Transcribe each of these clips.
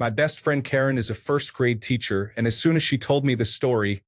My best friend Karen is a first-grade teacher, and as soon as she told me the story,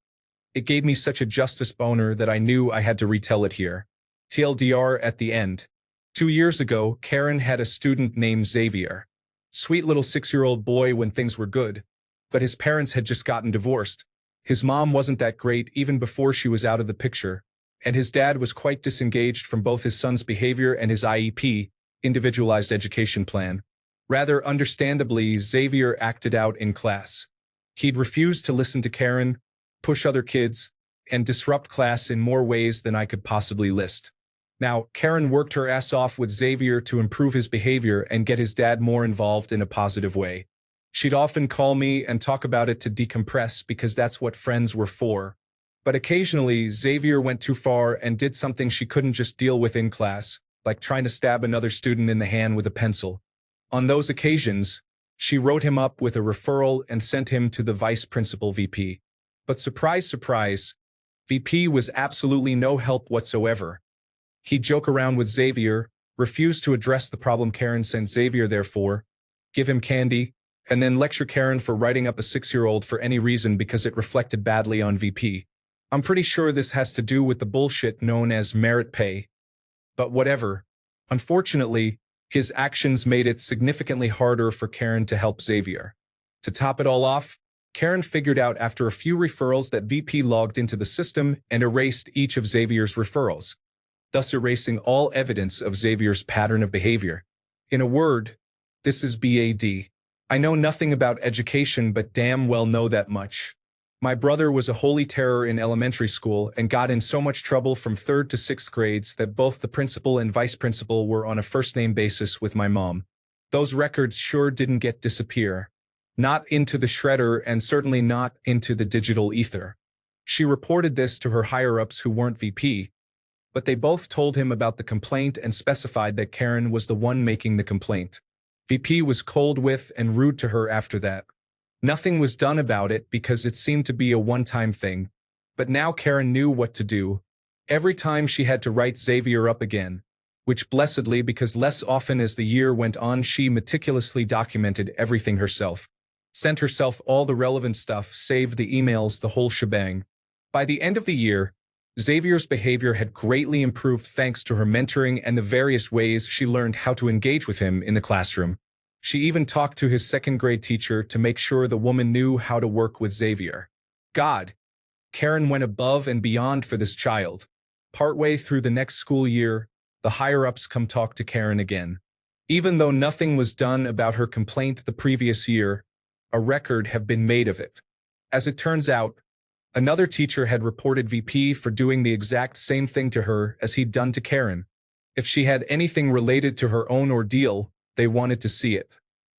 it gave me such a justice boner that I knew I had to retell it here. TLDR at the end. 2 years ago, Karen had a student named Xavier. Sweet little 6-year-old boy when things were good. But his parents had just gotten divorced. His mom wasn't that great even before she was out of the picture, and his dad was quite disengaged from both his son's behavior and his IEP, individualized education plan. Rather understandably, Xavier acted out in class. He'd refuse to listen to Karen, push other kids, and disrupt class in more ways than I could possibly list. Now, Karen worked her ass off with Xavier to improve his behavior and get his dad more involved in a positive way. She'd often call me and talk about it to decompress because that's what friends were for. But occasionally, Xavier went too far and did something she couldn't just deal with in class, like trying to stab another student in the hand with a pencil. On those occasions, she wrote him up with a referral and sent him to the vice principal VP. But surprise, surprise, VP was absolutely no help whatsoever. He'd joke around with Xavier, refuse to address the problem Karen sent Xavier there for, give him candy, and then lecture Karen for writing up a 6-year-old for any reason because it reflected badly on VP. I'm pretty sure this has to do with the bullshit known as merit pay. But whatever. Unfortunately, his actions made it significantly harder for Karen to help Xavier. To top it all off, Karen figured out after a few referrals that VP logged into the system and erased each of Xavier's referrals, thus erasing all evidence of Xavier's pattern of behavior. In a word, this is BAD. I know nothing about education but damn well know that much. My brother was a holy terror in elementary school and got in so much trouble from 3rd to 6th grades that both the principal and vice principal were on a first-name basis with my mom. Those records sure didn't get disappear. Not into the shredder and certainly not into the digital ether. She reported this to her higher-ups who weren't VP, but they both told him about the complaint and specified that Karen was the one making the complaint. VP was cold with and rude to her after that. Nothing was done about it because it seemed to be a one-time thing, but now Karen knew what to do. Every time she had to write Xavier up again, which blessedly because less often as the year went on she meticulously documented everything herself. Sent herself all the relevant stuff, saved the emails, the whole shebang. By the end of the year, Xavier's behavior had greatly improved thanks to her mentoring and the various ways she learned how to engage with him in the classroom. She even talked to his 2nd-grade teacher to make sure the woman knew how to work with Xavier. God, Karen went above and beyond for this child. Partway through the next school year, the higher-ups come talk to Karen again. Even though nothing was done about her complaint the previous year, a record had been made of it. As it turns out, another teacher had reported VP for doing the exact same thing to her as he'd done to Karen. If she had anything related to her own ordeal, they wanted to see it.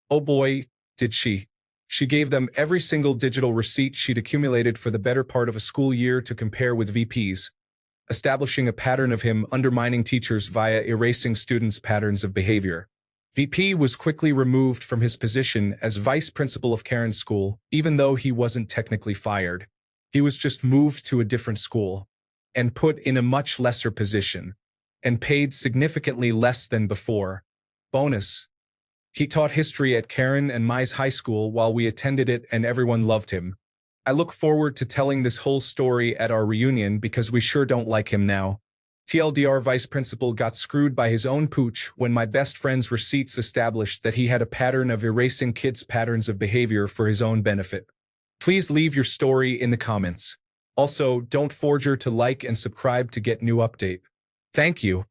Oh boy, did she. She gave them every single digital receipt she'd accumulated for the better part of a school year to compare with VP's, establishing a pattern of him undermining teachers via erasing students' patterns of behavior. VP was quickly removed from his position as vice principal of Karen's school, even though he wasn't technically fired. He was just moved to a different school and put in a much lesser position and paid significantly less than before. Bonus. He taught history at Karen and Mai's high school while we attended it and everyone loved him. I look forward to telling this whole story at our reunion because we sure don't like him now. TLDR vice principal got screwed by his own pooch when my best friend's receipts established that he had a pattern of erasing kids' patterns of behavior for his own benefit. Please leave your story in the comments. Also, don't forget to like and subscribe to get new update. Thank you.